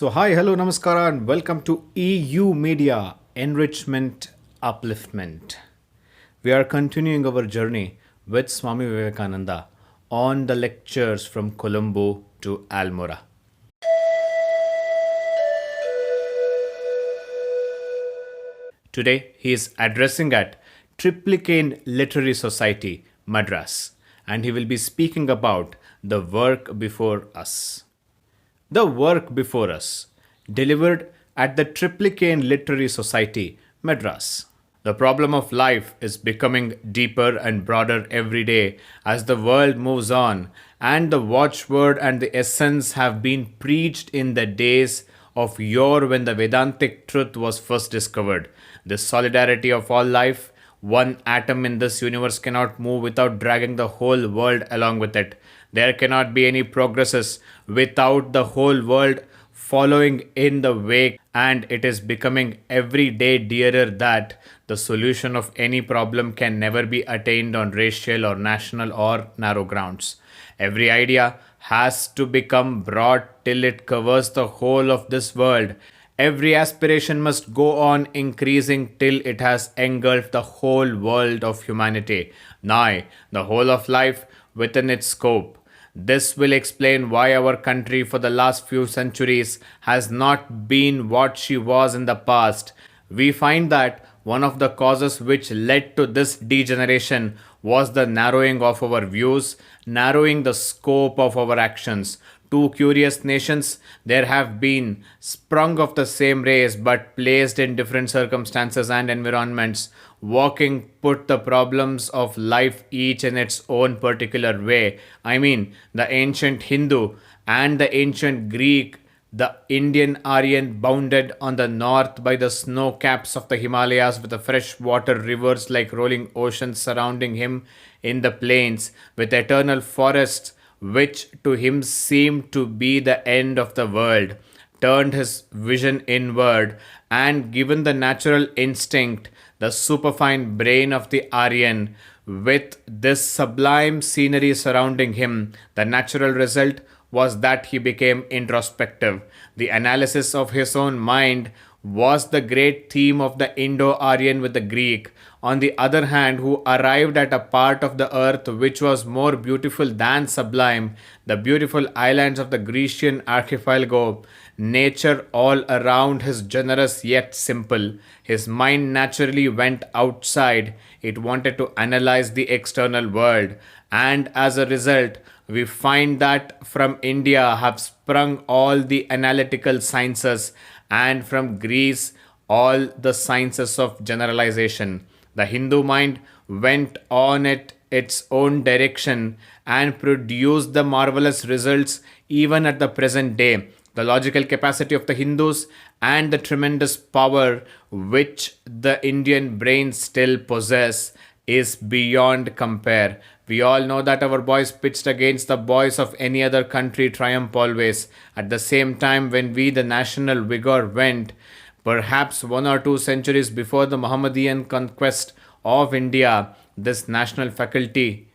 Hi, hello, namaskara, and welcome to EU Media Enrichment Upliftment. We are continuing our journey with Swami Vivekananda on the lectures from Colombo to Almora. Today, he is addressing at Triplicane Literary Society, Madras, and he will be speaking about the work before us. The work before us, delivered at the Triplicane Literary Society, Madras. The problem of life is becoming deeper and broader every day as the world moves on, and the watchword and the essence have been preached in the days of yore when the Vedantic truth was first discovered. The solidarity of all life, one atom in this universe cannot move without dragging the whole world along with it. There cannot be any progresses without the whole world following in the wake, and it is becoming every day dearer that the solution of any problem can never be attained on racial or national or narrow grounds. Every idea has to become broad till it covers the whole of this world. Every aspiration must go on increasing till it has engulfed the whole world of humanity, nay, the whole of life within its scope. This will explain why our country for the last few centuries has not been what she was in the past. We find that one of the causes which led to this degeneration was the narrowing of our views, narrowing the scope of our actions. Two curious nations there have been, sprung of the same race but placed in different circumstances and environments, walking put the problems of life each in its own particular way. I mean, the ancient Hindu and the ancient Greek, the Indian Aryan bounded on the north by the snow caps of the Himalayas with the freshwater rivers like rolling oceans surrounding him in the plains, with eternal forests which to him seemed to be the end of the world, turned his vision inward, and given the natural instinct, the superfine brain of the Aryan, with this sublime scenery surrounding him, the natural result was that he became introspective. The analysis of his own mind was the great theme of the Indo-Aryan with the Greek, on the other hand, who arrived at a part of the earth which was more beautiful than sublime, the beautiful islands of the Grecian archipelago, nature all around his generous yet simple. His mind naturally went outside, it wanted to analyze the external world, and as a result, we find that from India have sprung all the analytical sciences, and from Greece all the sciences of generalization. The Hindu mind went on its own direction and produced the marvelous results even at the present day. The logical capacity of the Hindus and the tremendous power which the Indian brains still possess is beyond compare. We all know that our boys pitched against the boys of any other country triumph always. At the same time, when we, the national vigor, went, perhaps 1 or 2 centuries before the Mohammedan conquest of India, this national faculty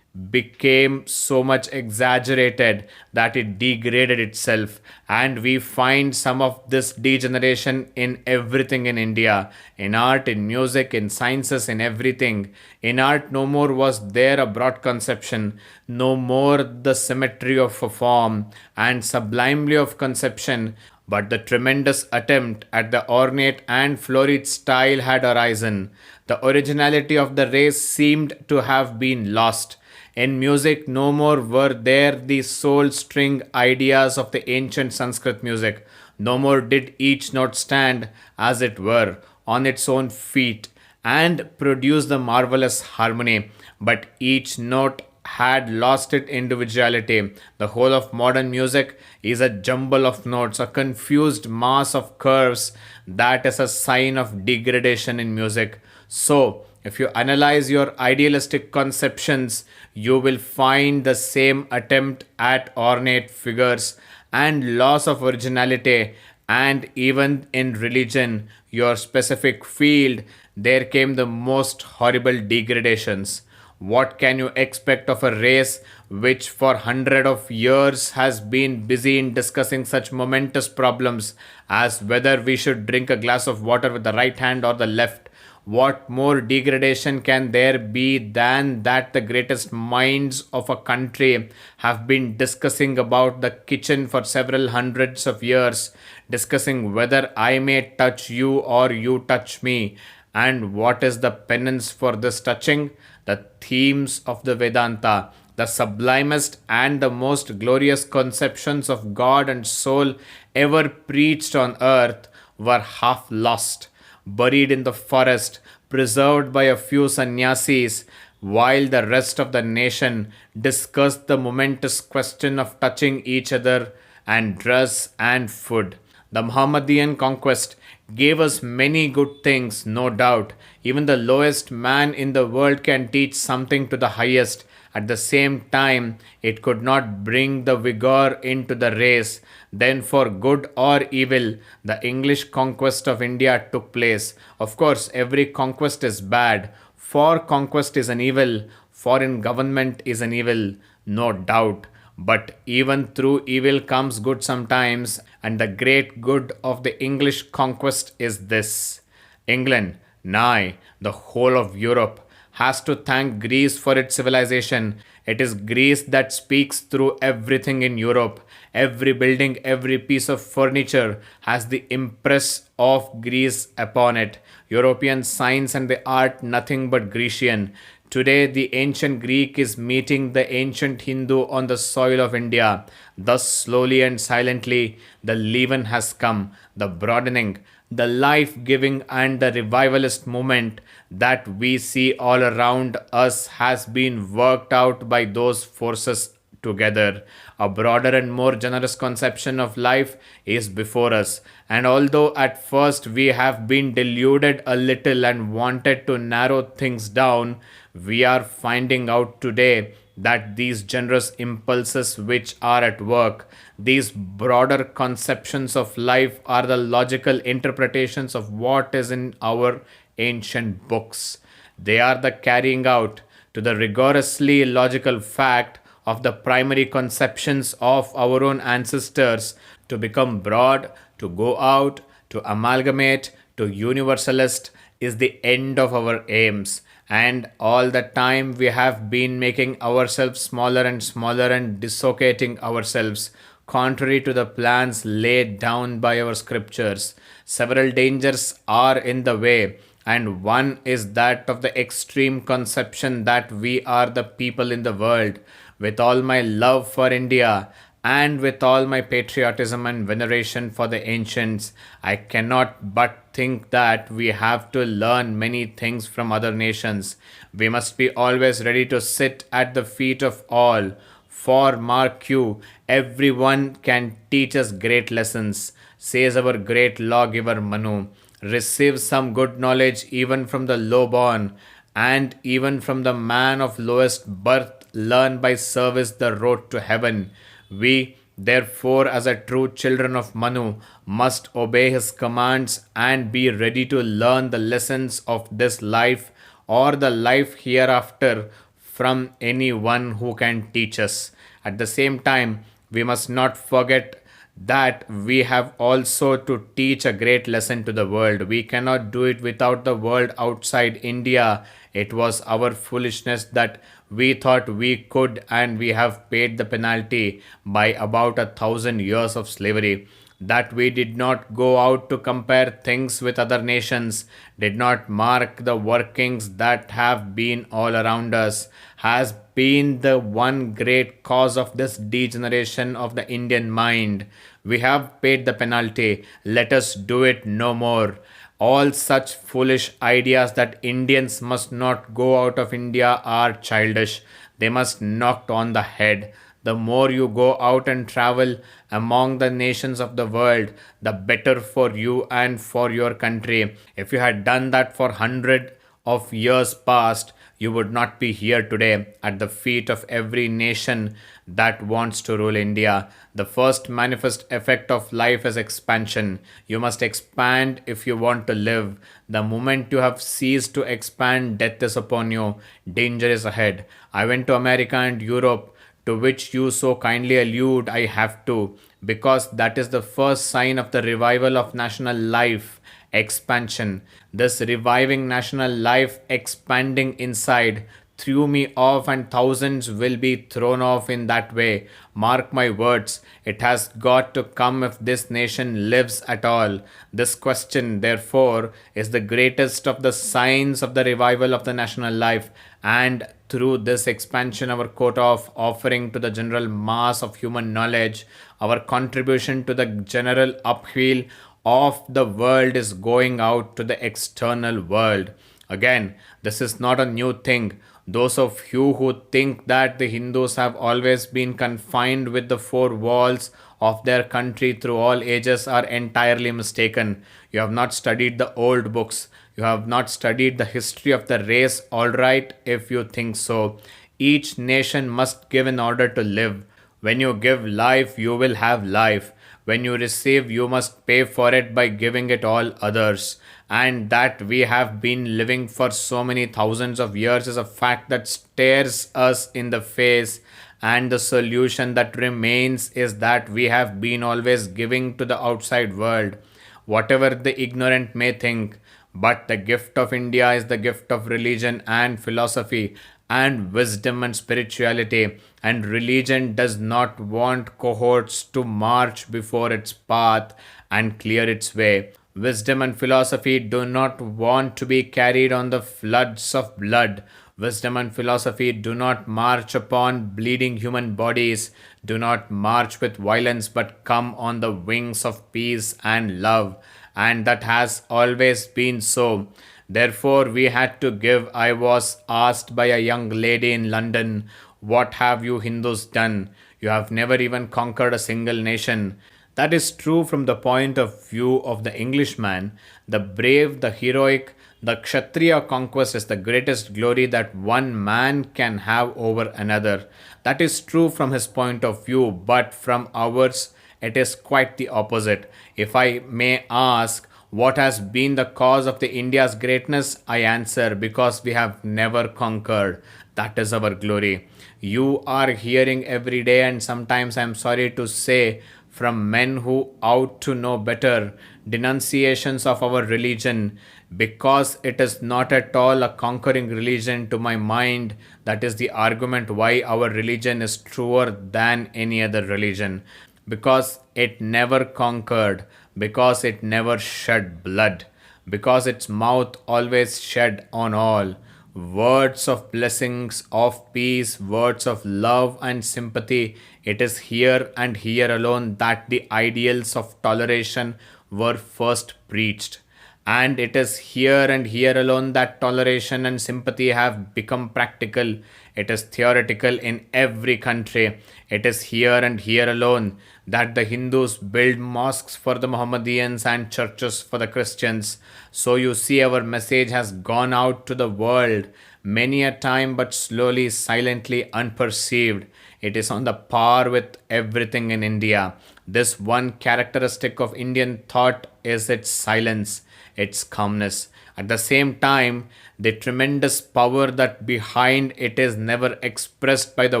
became so much exaggerated that it degraded itself, and we find some of this degeneration in everything in India, in art, in music, in sciences, in everything. In art, no more was there a broad conception, no more the symmetry of a form and sublimely of conception, but the tremendous attempt at the ornate and florid style had arisen. The originality of the race seemed to have been lost. In music, no more were there the soul string ideas of the ancient Sanskrit music. No more did each note stand, as it were, on its own feet and produce the marvelous harmony, but each note had lost its individuality. The whole of modern music is a jumble of notes, a confused mass of curves that is a sign of degradation in music. So, if you analyze your idealistic conceptions, you will find the same attempt at ornate figures and loss of originality, and even in religion, your specific field, there came the most horrible degradations. What can you expect of a race which for hundred of years has been busy in discussing such momentous problems as whether we should drink a glass of water with the right hand or the left? What more degradation can there be than that the greatest minds of a country have been discussing about the kitchen for several hundreds of years, discussing whether I may touch you or you touch me? And what is the penance for this touching? The themes of the Vedanta, the sublimest and the most glorious conceptions of God and soul ever preached on earth, were half lost, buried in the forest, preserved by a few sannyasis, while the rest of the nation discussed the momentous question of touching each other and dress and food. The Mohammedan conquest gave us many good things, no doubt. Even the lowest man in the world can teach something to the highest. At the same time, it could not bring the vigor into the race. Then, for good or evil, the English conquest of India took place. Of course, every conquest is bad. For conquest is an evil, foreign government is an evil, no doubt. But even through evil comes good sometimes, and the great good of the English conquest is this: England, nay, the whole of Europe, has to thank Greece for its civilization. It is Greece that speaks through everything in Europe. Every building, every piece of furniture has the impress of Greece upon it. European science and the art nothing but Grecian. Today, the ancient Greek is meeting the ancient Hindu on the soil of India. Thus, slowly and silently, the leaven has come, the broadening, the life giving, and the revivalist movement that we see all around us has been worked out by those forces together. A broader and more generous conception of life is before us. And although at first we have been deluded a little and wanted to narrow things down, we are finding out today that these generous impulses which are at work, these broader conceptions of life, are the logical interpretations of what is in our ancient books. They are the carrying out to the rigorously logical fact of the primary conceptions of our own ancestors, to become broad, to go out, to amalgamate, to universalist is the end of our aims. And all the time we have been making ourselves smaller and smaller and dislocating ourselves, contrary to the plans laid down by our scriptures. Several dangers are in the way, and one is that of the extreme conception that we are the people in the world. With all my love for India, and with all my patriotism and veneration for the ancients, I cannot but think that we have to learn many things from other nations. We must be always ready to sit at the feet of all. For mark you, everyone can teach us great lessons, says our great lawgiver Manu. Receive some good knowledge even from the lowborn, and even from the man of lowest birth learn by service the road to heaven. We, therefore, as a true children of Manu, must obey his commands and be ready to learn the lessons of this life or the life hereafter from anyone who can teach us. At the same time, we must not forget that we have also to teach a great lesson to the world. We cannot do it without the world outside India. It was our foolishness that we thought we could, and we have paid the penalty by about 1,000 years of slavery. That we did not go out to compare things with other nations, did not mark the workings that have been all around us, has been the one great cause of this degeneration of the Indian mind. We have paid the penalty. Let us do it no more. All such foolish ideas that Indians must not go out of India are childish. They must knocked on the head. The more you go out and travel among the nations of the world, the better for you and for your country. If you had done that for hundred of years past, you would not be here today at the feet of every nation that wants to rule India. The first manifest effect of life is expansion. You must expand if you want to live. The moment you have ceased to expand, death is upon you. Danger is ahead. I went to America and Europe, to which you so kindly allude. I have to, because that is the first sign of the revival of national life, expansion. This reviving national life, expanding inside, threw me off, and thousands will be thrown off in that way. Mark my words, it has got to come if this nation lives at all. This question, therefore, is the greatest of the signs of the revival of the national life, and through this expansion, our quota of offering to the general mass of human knowledge, our contribution to the general upheaval of the world is going out to the external world. Again, this is not a new thing. Those of you who think that the Hindus have always been confined with the four walls of their country through all ages are entirely mistaken. You have not studied the old books. You have not studied the history of the race, all right, if you think so. Each nation must give in order to live. When you give life, you will have life. When you receive, you must pay for it by giving it all others. And that we have been living for so many thousands of years is a fact that stares us in the face. And the solution that remains is that we have been always giving to the outside world, whatever the ignorant may think. But the gift of India is the gift of religion and philosophy and wisdom and spirituality. And religion does not want cohorts to march before its path and clear its way. Wisdom and philosophy do not want to be carried on the floods of blood. Wisdom and philosophy do not march upon bleeding human bodies, do not march with violence, but come on the wings of peace and love. And that has always been so. Therefore, we had to give. I was asked by a young lady in London, "What have you Hindus done? You have never even conquered a single nation." That is true from the point of view of the Englishman. The brave, the heroic, the Kshatriya conquest is the greatest glory that one man can have over another. That is true from his point of view, but from ours, it is quite the opposite. If I may ask, what has been the cause of the India's greatness? I answer, because we have never conquered. That is our glory. You are hearing every day, and sometimes I am sorry to say, from men who ought to know better, denunciations of our religion, because it is not at all a conquering religion to my mind. That is the argument why our religion is truer than any other religion. Because it never conquered, because it never shed blood, because its mouth always shed on all. Words of blessings, of peace, words of love and sympathy. It is here and here alone that the ideals of toleration were first preached. And it is here and here alone that toleration and sympathy have become practical. It is theoretical in every country. It is here and here alone that the Hindus build mosques for the Mohammedans and churches for the Christians. So you see, our message has gone out to the world many a time, but slowly, silently, unperceived. It is on the par with everything in India. This one characteristic of Indian thought is its silence, its calmness. At the same time, the tremendous power that behind it is never expressed by the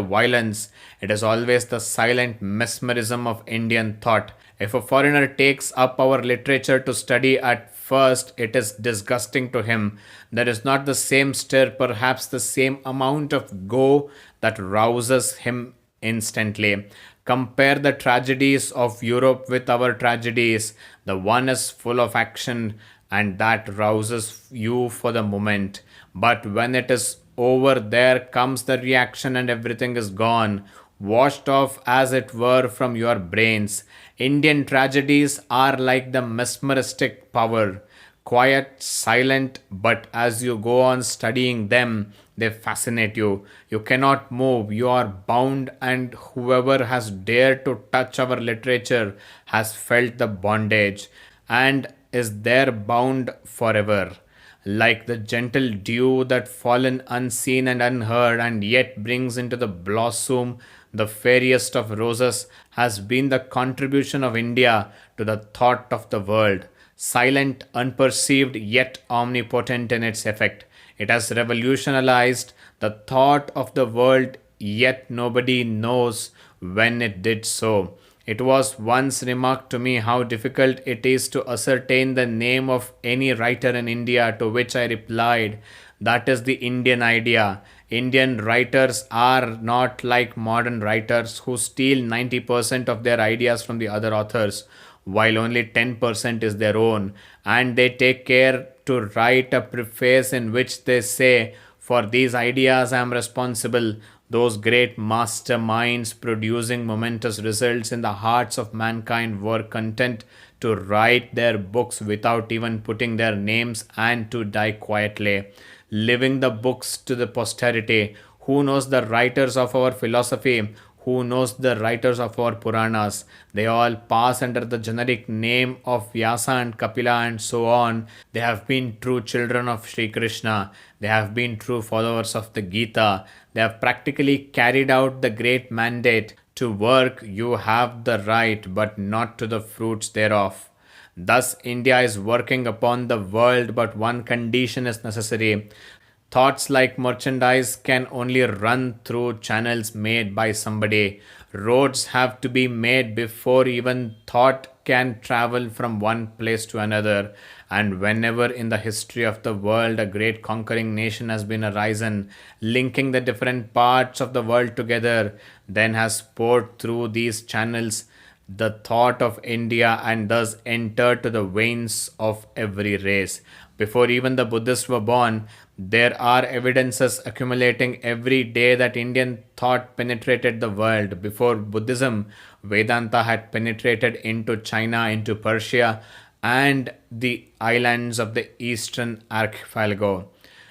violence. It is always the silent mesmerism of Indian thought. If a foreigner takes up our literature to study, at first it is disgusting to him. There is not the same stir, perhaps the same amount of go that rouses him instantly. Compare the tragedies of Europe with our tragedies. The one is full of action, and that rouses you for the moment. But when it is over, there comes the reaction, and everything is gone, washed off as it were from your brains. Indian tragedies are like the mesmeristic power, quiet, silent, but as you go on studying them, they fascinate you. You cannot move, you are bound, and whoever has dared to touch our literature has felt the bondage and is there bound forever. like the gentle dew that fallen unseen and unheard and yet brings into the blossom the fairest of roses, has been the contribution of India to the thought of the world. Silent, unperceived, yet omnipotent in its effect, it has revolutionized the thought of the world, yet nobody knows when it did so. It was once remarked to me how difficult it is to ascertain the name of any writer in India, to which I replied, that is the Indian idea. Indian writers are not like modern writers who steal 90% of their ideas from the other authors, while only 10% is their own, and they take care to write a preface in which they say, for these ideas I am responsible. Those great masterminds producing momentous results in the hearts of mankind were content to write their books without even putting their names and to die quietly, leaving the books to the posterity. Who knows the writers of our philosophy? Who knows the writers of our Puranas? They all pass under the generic name of Vyasa and Kapila and so on. They have been true children of Sri Krishna. They have been true followers of the Gita. They have practically carried out the great mandate: to work you have the right, but not to the fruits thereof. Thus, India is working upon the world, but one condition is necessary. Thoughts like merchandise can only run through channels made by somebody. Roads have to be made before even thought can travel from one place to another. And whenever in the history of the world a great conquering nation has been arisen, linking the different parts of the world together, then has poured through these channels the thought of India and thus entered to the veins of every race. Before even the Buddhists were born, there are evidences accumulating every day that Indian thought penetrated the world. Before Buddhism, Vedanta had penetrated into China, into Persia, and the islands of the Eastern Archipelago.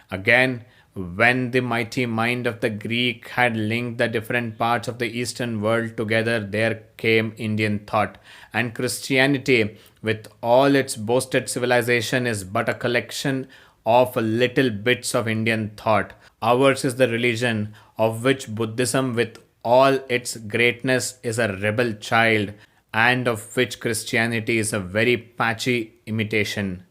Again, when the mighty mind of the Greek had linked the different parts of the Eastern world together, there came Indian thought. And Christianity, with all its boasted civilization, is but a collection of little bits of Indian thought. Ours is the religion of which Buddhism, with all its greatness, is a rebel child, and of which Christianity is a very patchy imitation.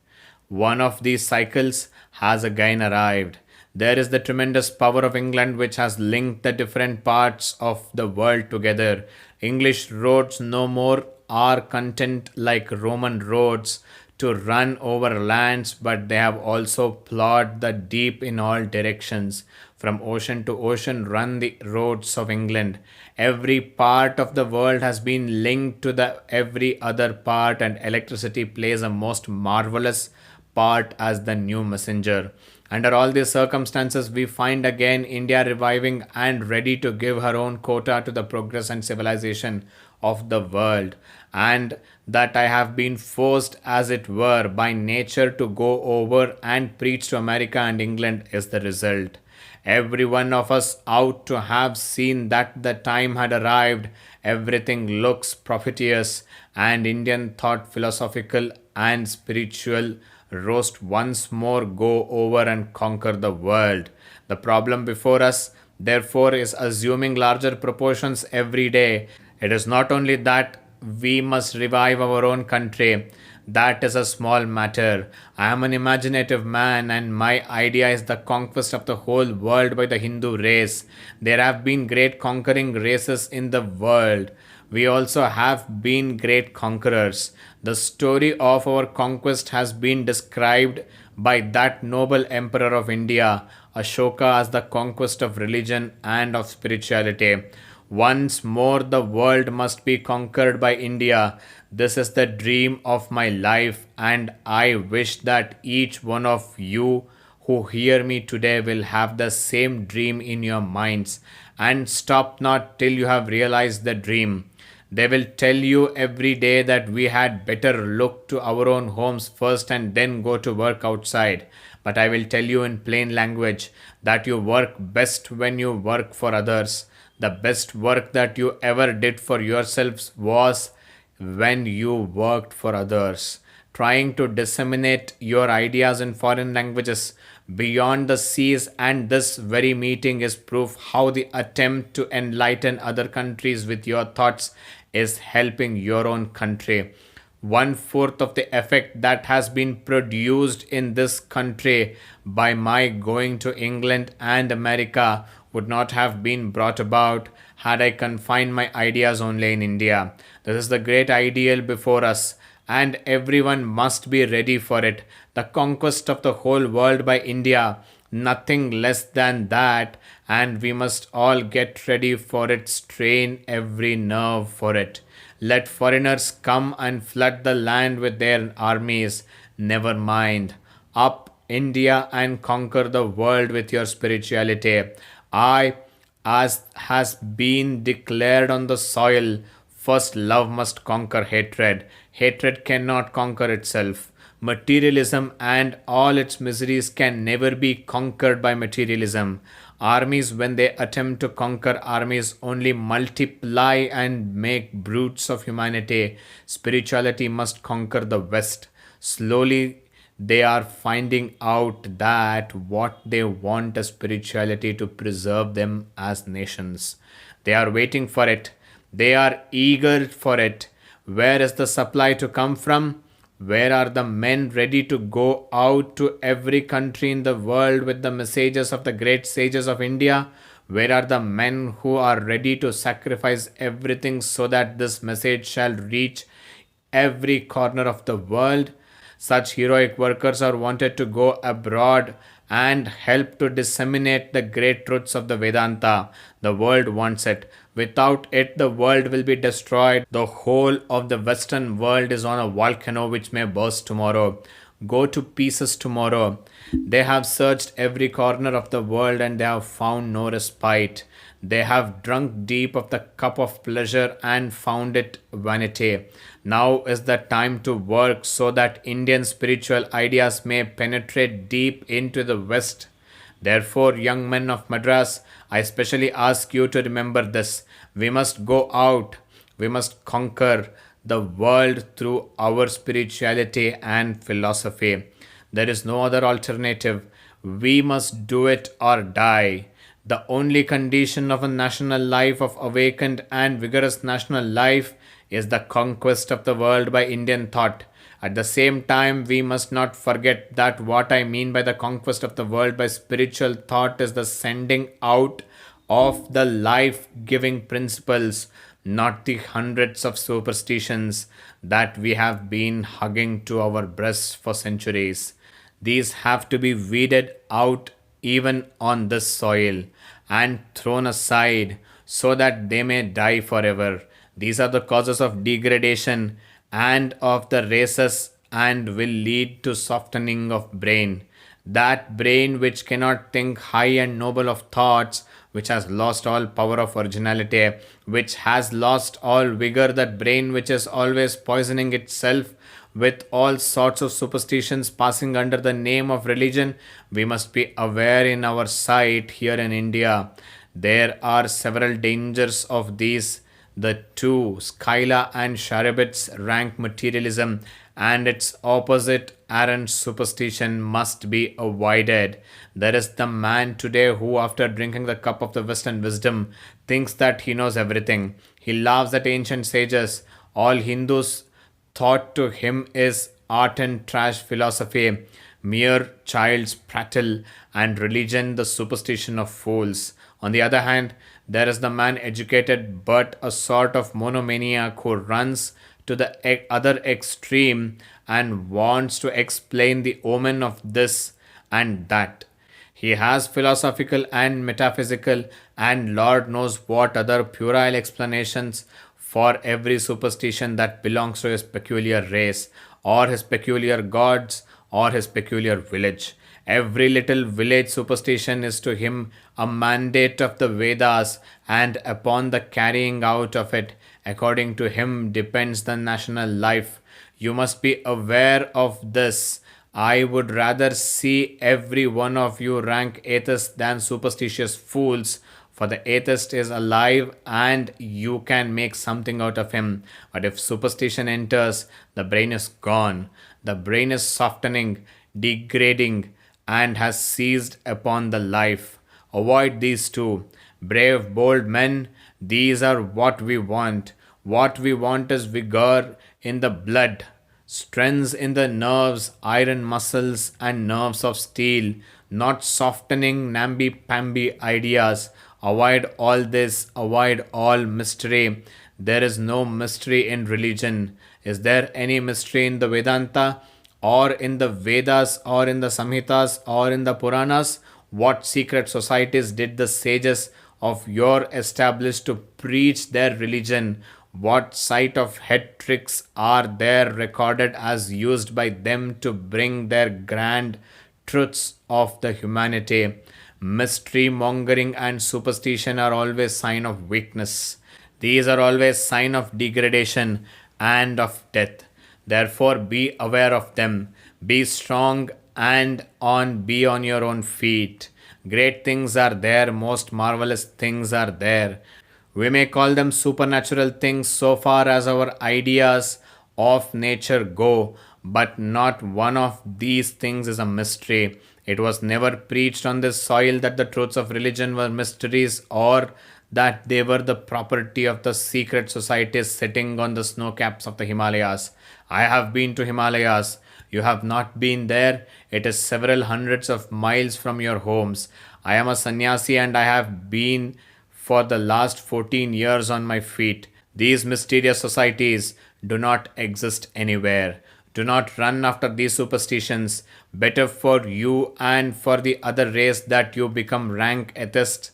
One of these cycles has again arrived. There is the tremendous power of England, which has linked the different parts of the world together. English roads no more are content like Roman roads to run over lands, but they have also plowed the deep in all directions. From ocean to ocean run the roads of England. Every part of the world has been linked to the every other part, and electricity plays a most marvelous part as the new messenger. Under all these circumstances, we find again India reviving and ready to give her own quota to the progress and civilization of the world, and that I have been forced, as it were, by nature to go over and preach to America and England is the result. Every one of us ought to have seen that the time had arrived. Everything looks propitious, and Indian thought, philosophical and spiritual, roast once more go over and conquer the world. The problem before us, therefore, is assuming larger proportions every day. It is not only that we must revive our own country. That is a small matter. I am an imaginative man, and my idea is the conquest of the whole world by the Hindu race. There have been great conquering races in the world. We also have been great conquerors. The story of our conquest has been described by that noble emperor of India, Ashoka, as the conquest of religion and of spirituality. Once more, the world must be conquered by India. This is the dream of my life, and I wish that each one of you who hear me today will have the same dream in your minds, and stop not till you have realized the dream. They will tell you every day that we had better look to our own homes first and then go to work outside. But I will tell you in plain language that you work best when you work for others. The best work that you ever did for yourselves was when you worked for others. trying to disseminate your ideas in foreign languages beyond the seas, and this very meeting is proof how the attempt to enlighten other countries with your thoughts is helping your own country. One fourth of the effect that has been produced in this country by my going to England and America would not have been brought about had I confined my ideas only in India. This is the great ideal before us, and everyone must be ready for it. The conquest of the whole world by India, nothing less than that, and we must all get ready for it, strain every nerve for it. Let foreigners come and flood the land with their armies. Never mind. Up, India, and conquer the world with your spirituality. I, as has been declared on the soil, first love must conquer hatred. Hatred cannot conquer itself. Materialism and all its miseries can never be conquered by materialism. Armies, when they attempt to conquer armies, only multiply and make brutes of humanity. Spirituality must conquer the West. Slowly, they are finding out that what they want is spirituality to preserve them as nations. They are waiting for it. They are eager for it. Where is the supply to come from? Where are the men ready to go out to every country in the world with the messages of the great sages of India? Where are the men who are ready to sacrifice everything so that this message shall reach every corner of the world? Such heroic workers are wanted to go abroad and help to disseminate the great truths of the Vedanta. The world wants it. Without it, the world will be destroyed. The whole of the Western world is on a volcano which may burst tomorrow, go to pieces tomorrow. They have searched every corner of the world and they have found no respite. They have drunk deep of the cup of pleasure and found it vanity. Now is the time to work so that Indian spiritual ideas may penetrate deep into the West. Therefore, young men of Madras, I specially ask you to remember this. We must go out. We must conquer the world through our spirituality and philosophy. There is no other alternative. We must do it or die. The only condition of a national life, of awakened and vigorous national life, is the conquest of the world by Indian thought. At the same time, we must not forget that what I mean by the conquest of the world by spiritual thought is the sending out of the life giving principles, not the hundreds of superstitions that we have been hugging to our breasts for centuries. These have to be weeded out even on this soil and thrown aside so that they may die forever. These are the causes of degradation and of the races and will lead to softening of brain. That brain which cannot think high and noble of thoughts, which has lost all power of originality, which has lost all vigor, that brain which is always poisoning itself with all sorts of superstitions passing under the name of religion, we must be aware in our sight here in India. There are several dangers of these. The two, Skyla and Charybdis, rank materialism, and its opposite, errant superstition, must be avoided. There is the man today who, after drinking the cup of the Western wisdom, thinks that he knows everything. He laughs at ancient sages. All Hindus thought to him is art and trash philosophy, mere child's prattle, and religion the superstition of fools. On the other hand, there is the man educated but a sort of monomaniac who runs to the other extreme and wants to explain the omen of this and that. He has philosophical and metaphysical and Lord knows what other puerile explanations for every superstition that belongs to his peculiar race, or his peculiar gods, or his peculiar village. Every little village superstition is to him a mandate of the Vedas, and upon the carrying out of it, according to him, depends the national life. You must be aware of this. I would rather see every one of you rank atheists than superstitious fools, for the atheist is alive and you can make something out of him. But if superstition enters, the brain is gone. The brain is softening, degrading, and has seized upon the life. Avoid these two. Brave, bold men, these are what we want. What we want is vigor in the blood, strength in the nerves, iron muscles, and nerves of steel, not softening namby pamby ideas. Avoid all this, avoid all mystery. There is no mystery in religion. Is there any mystery in the Vedanta, or in the Vedas, or in the Samhitas, or in the Puranas? What secret societies did the sages of yore establish to preach their religion? What sight of head tricks are there recorded as used by them to bring their grand truths of the humanity? Mystery mongering and superstition are always sign of weakness. These are always sign of degradation and of death. Therefore be aware of them. Be strong and be on your own feet. Great things are there, most marvelous things are there. We may call them supernatural things so far as our ideas of nature go, but not one of these things is a mystery. It was never preached on this soil that the truths of religion were mysteries, or that they were the property of the secret societies sitting on the snow caps of the Himalayas. I have been to Himalayas. You have not been there. It is several hundreds of miles from your homes. I am a sannyasi and I have been for the last 14 years on my feet. These mysterious societies do not exist anywhere. Do not run after these superstitions. Better for you and for the other race that you become rank atheists,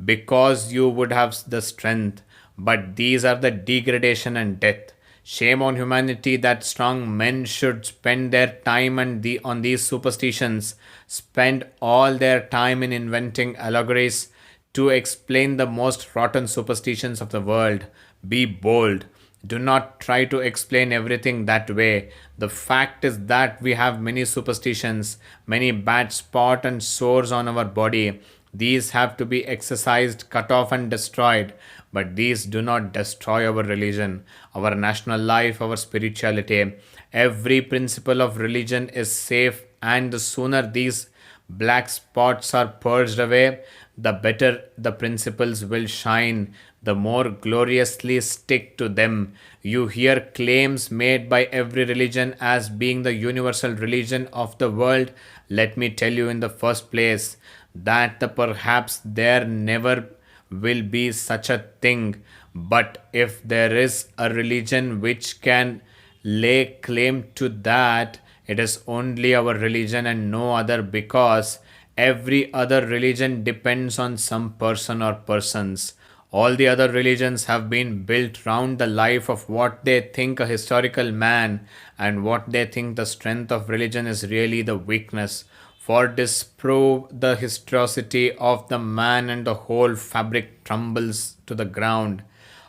because you would have the strength. But these are the degradation and death. Shame on humanity that strong men should spend their time on these superstitions, spend all their time in inventing allegories to explain the most rotten superstitions of the world. Be bold. Do not try to explain everything that way. The fact is that we have many superstitions, many bad spots and sores on our body. These have to be exercised, cut off, and destroyed. But these do not destroy our religion, our national life, our spirituality. Every principle of religion is safe, and the sooner these black spots are purged away, the better the principles will shine, the more gloriously stick to them. You hear claims made by every religion as being the universal religion of the world. Let me tell you in the first place that perhaps there never will be such a thing. But if there is a religion which can lay claim to that, it is only our religion and no other, because every other religion depends on some person or persons. All the other religions have been built round the life of what they think a historical man, and what they think the strength of religion is really the weakness. For disprove the historicity of the man and the whole fabric tumbles to the ground.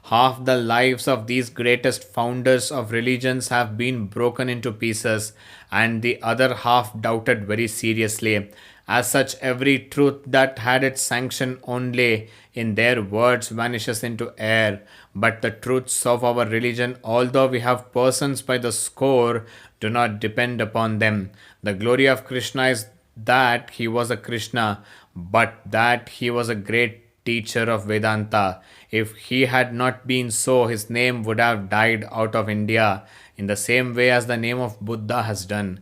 Half the lives of these greatest founders of religions have been broken into pieces, and the other half doubted very seriously. As such, every truth that had its sanction only in their words vanishes into air. But the truths of our religion, although we have persons by the score, do not depend upon them. The glory of Krishna is that he was a Krishna, but that he was a great teacher of Vedanta. If he had not been so, his name would have died out of India in the same way as the name of Buddha has done.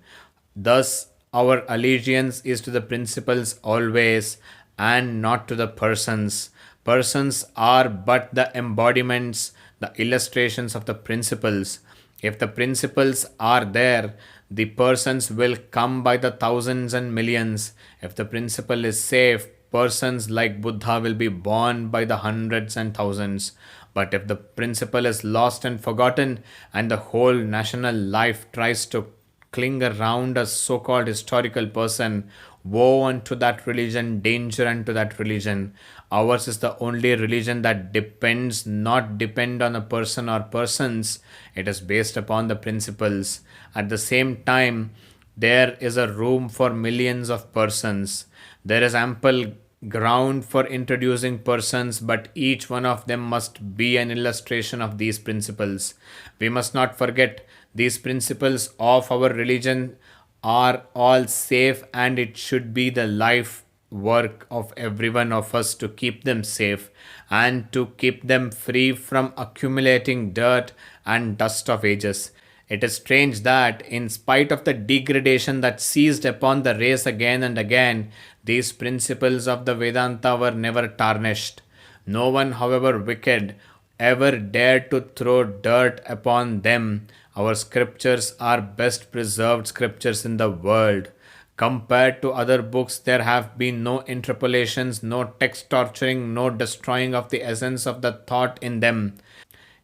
Thus, our allegiance is to the principles always, and not to the persons. Persons are but the embodiments, the illustrations of the principles. If the principles are there, the persons will come by the thousands and millions. If the principle is safe, persons like Buddha will be born by the hundreds and thousands. But if the principle is lost and forgotten, and the whole national life tries to cling around a so called historical person, woe unto that religion, danger unto that religion. Ours is the only religion that depends not depend on a person or persons. It is based upon the principles. At the same time, there is a room for millions of persons. There is ample ground for introducing persons, but each one of them must be an illustration of these principles. We must not forget These principles of our religion are all safe, and it should be the life work of every one of us to keep them safe and to keep them free from accumulating dirt and dust of ages. It is strange that, in spite of the degradation that seized upon the race again and again, these principles of the Vedanta were never tarnished. No one, however wicked, ever dared to throw dirt upon them. Our scriptures are best preserved scriptures in the world. Compared to other books, there have been no interpolations, no text torturing, no destroying of the essence of the thought in them.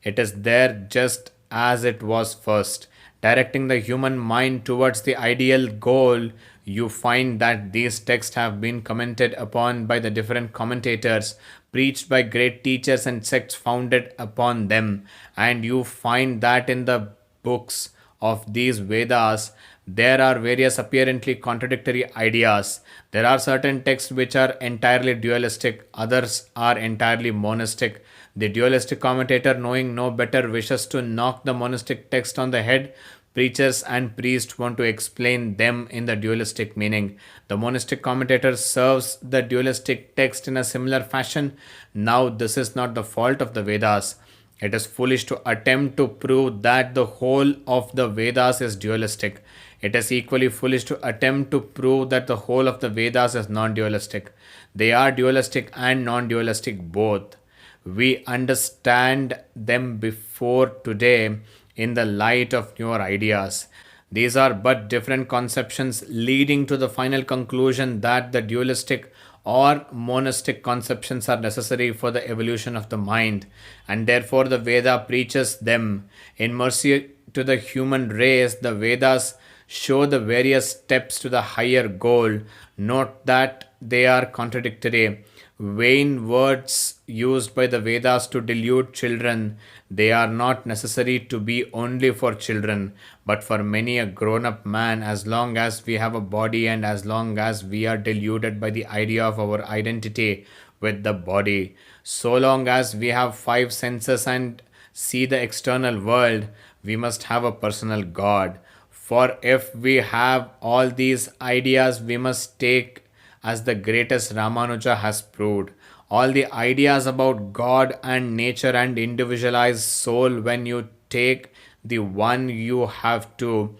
It is there just as it was first, directing the human mind towards the ideal goal. You find that these texts have been commented upon by the different commentators, preached by great teachers and sects founded upon them, and you find that in the books of these Vedas there are various apparently contradictory ideas. There are certain texts which are entirely dualistic, others are entirely monistic. The dualistic commentator, knowing no better, wishes to knock the monistic text on the head. Preachers and priests want to explain them in the dualistic meaning. The monistic commentator serves the dualistic text in a similar fashion. Now, this is not the fault of the Vedas. It is foolish to attempt to prove that the whole of the Vedas is dualistic. It is equally foolish to attempt to prove that the whole of the Vedas is non dualistic. They are dualistic and non dualistic both. We understand them before today in the light of newer ideas. These are but different conceptions leading to the final conclusion that the dualistic or monistic conceptions are necessary for the evolution of the mind, and therefore the Veda preaches them. In mercy to the human race, the Vedas show the various steps to the higher goal. Note that they are contradictory. Vain words used by the Vedas to delude children. They are not necessary to be only for children, but for many a grown up man, as long as we have a body and as long as we are deluded by the idea of our identity with the body. So long as we have five senses and see the external world, we must have a personal God. For if we have all these ideas, we must take, as the greatest Ramanuja has proved, all the ideas about God and nature and individualized soul. When you take the one, you have to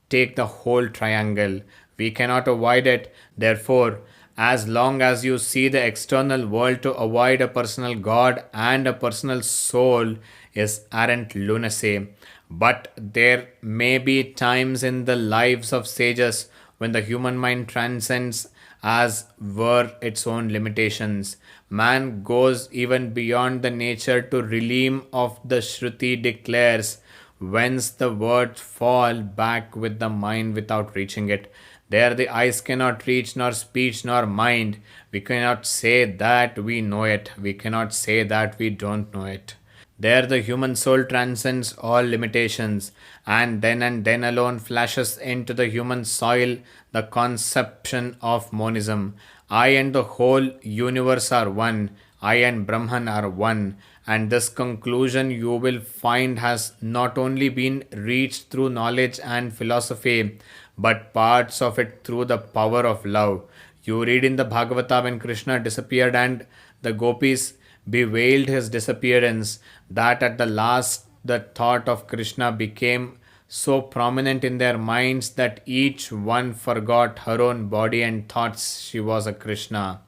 take the whole triangle. We cannot avoid it. Therefore, as long as you see the external world, to avoid a personal God and a personal soul is arrant lunacy. But there may be times in the lives of sages when the human mind transcends as were its own limitations. Man goes even beyond the nature to realm of the Shruti declares, whence the words fall back with the mind without reaching it. There the eyes cannot reach, nor speech, nor mind. We cannot say that we know it. We cannot say that we don't know it. There the human soul transcends all limitations, and then alone flashes into the human soil the conception of monism. I and the whole universe are one. I and Brahman are one. And this conclusion you will find has not only been reached through knowledge and philosophy, but parts of it through the power of love. You read in the Bhagavata when Krishna disappeared and the gopis bewailed his disappearance, that at the last the thought of Krishna became so prominent in their minds that each one forgot her own body and thought she was a Krishna,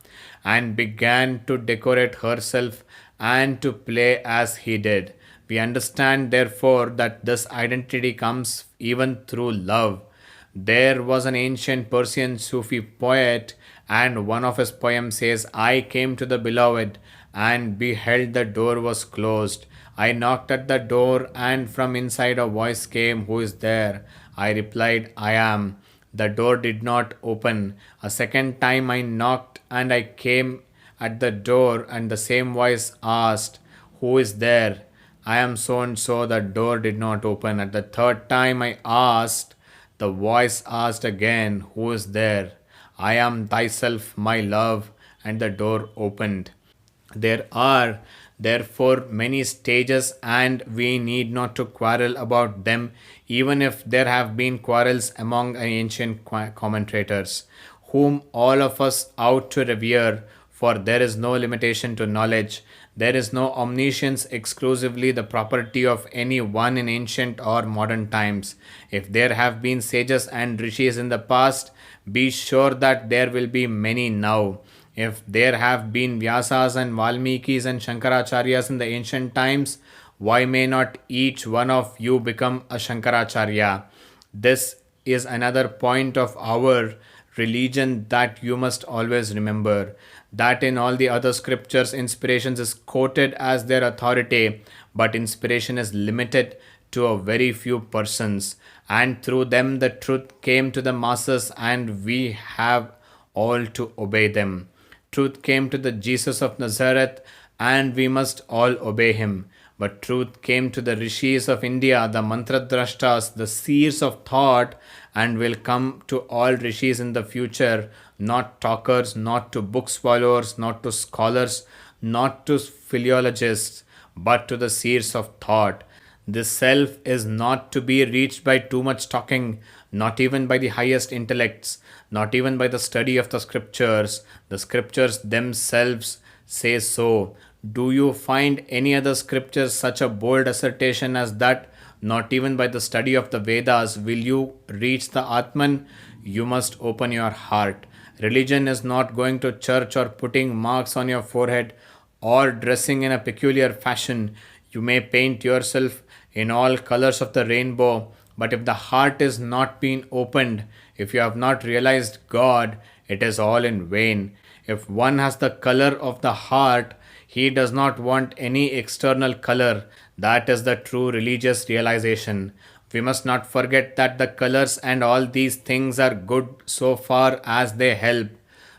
and began to decorate herself and to play as he did. We understand therefore that this identity comes even through love. There was an ancient Persian Sufi poet, and one of his poems says, I came to the beloved and beheld the door was closed. I knocked at the door, and from inside a voice came, who is there? I replied, I am. The door did not open. A second time I knocked, and I came at the door, and the same voice asked, who is there? I am so and so. The door did not open. At the third time I asked, the voice asked again, who is there? I am thyself, my love, and the door opened. There are therefore many stages, and we need not to quarrel about them, even if there have been quarrels among ancient commentators, whom all of us ought to revere, for there is no limitation to knowledge. There is no omniscience exclusively the property of any one in ancient or modern times. If there have been sages and rishis in the past, be sure that there will be many now. If there have been Vyasas and Valmikis and Shankaracharyas in the ancient times, why may not each one of you become a Shankaracharya? This is another point of our religion that you must always remember, that in all the other scriptures inspiration is quoted as their authority, but inspiration is limited to a very few persons, and through them the truth came to the masses, and we have all to obey them. Truth came to the Jesus of Nazareth, and we must all obey him. But truth came to the rishis of India, the mantradrashtas, the seers of thought, and will come to all rishis in the future, not talkers, not to book swallowers, not to scholars, not to philologists, but to the seers of thought. This self is not to be reached by too much talking, not even by the highest intellects, not even by the study of the scriptures. The scriptures themselves say so. Do you find any other scriptures such a bold assertion as that? Not even by the study of the Vedas will you reach the Atman. You must open your heart. Religion is not going to church or putting marks on your forehead or dressing in a peculiar fashion. You may paint yourself in all colors of the rainbow, but if the heart is not being opened, if you have not realized God, it is all in vain. If one has the color of the heart, he does not want any external color. That is the true religious realization. We must not forget that the colors and all these things are good so far as they help.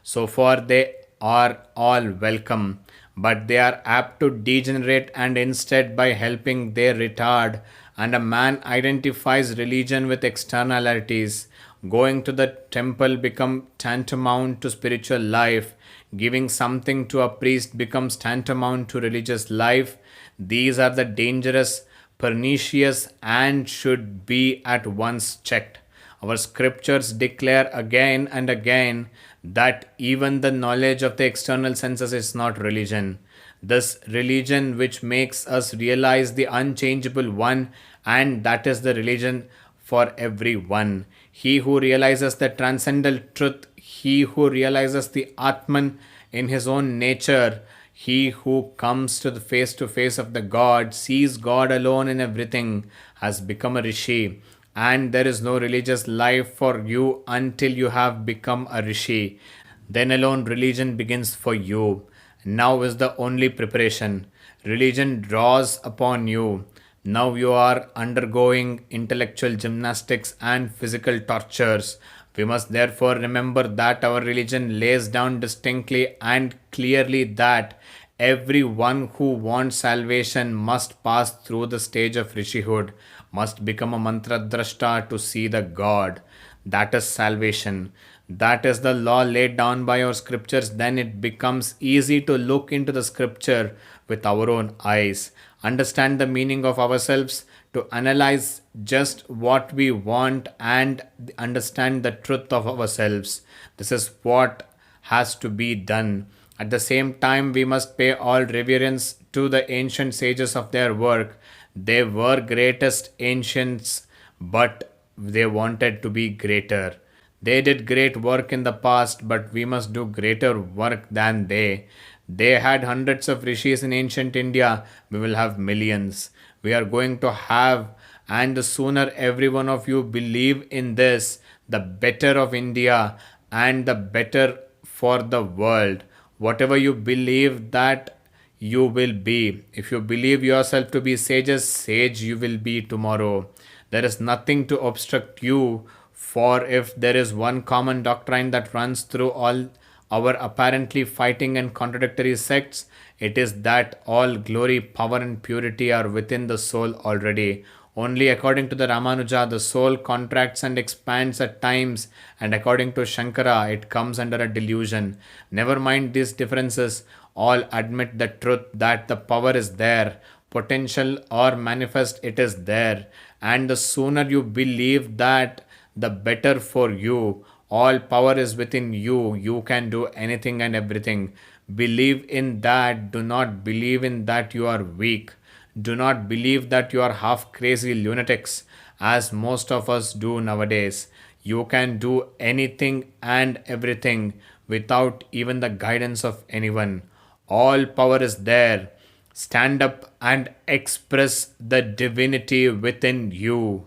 So far they are all welcome. But they are apt to degenerate, and instead by helping they retard, and a man identifies religion with externalities. Going to the temple become tantamount to spiritual life. Giving something to a priest becomes tantamount to religious life. These are the dangerous, pernicious, and should be at once checked. Our scriptures declare again and again that even the knowledge of the external senses is not religion. This religion which makes us realize the unchangeable one, and that is the religion for everyone. He who realizes the transcendental truth, he who realizes the Atman in his own nature, he who comes to the face of the God, sees God alone in everything, has become a rishi. And there is no religious life for you until you have become a rishi. Then alone religion begins for you. Now is the only preparation. Religion draws upon you. Now you are undergoing intellectual gymnastics and physical tortures. We must therefore remember that our religion lays down distinctly and clearly that everyone who wants salvation must pass through the stage of rishihood, must become a mantradrashta to see the God. That is salvation. That is the law laid down by our scriptures. Then it becomes easy to look into the scripture with our own eyes, understand the meaning of ourselves, to analyze just what we want, and understand the truth of ourselves. This is what has to be done. At the same time, we must pay all reverence to the ancient sages of their work. They were greatest ancients, but they wanted to be greater. They did great work in the past, but we must do greater work than they. They had hundreds of rishis in ancient India. We will have millions. We are going to have, and the sooner every one of you believe in this, the better of India and the better for the world. Whatever you believe, that you will be. If you believe yourself to be sages, sage you will be tomorrow. There is nothing to obstruct you, for if there is one common doctrine that runs through all our apparently fighting and contradictory sects, it is that all glory, power, and purity are within the soul already. Only according to the Ramanuja, the soul contracts and expands at times, and according to Shankara, it comes under a delusion. Never mind these differences. All admit the truth that the power is there, potential or manifest, it is there. And the sooner you believe that, the better for you. All power is within you. You can do anything and everything. Believe in that. Do not believe in that you are weak. Do not believe that you are half crazy lunatics, as most of us do nowadays. You can do anything and everything without even the guidance of anyone. All power is there. Stand up and express the divinity within you.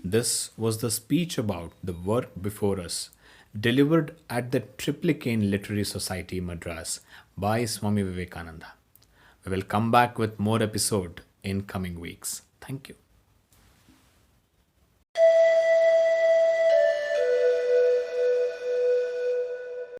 This was the speech about the work before us, delivered at the Triplicane Literary Society, Madras, by Swami Vivekananda. We will come back with more episode in coming weeks. Thank you.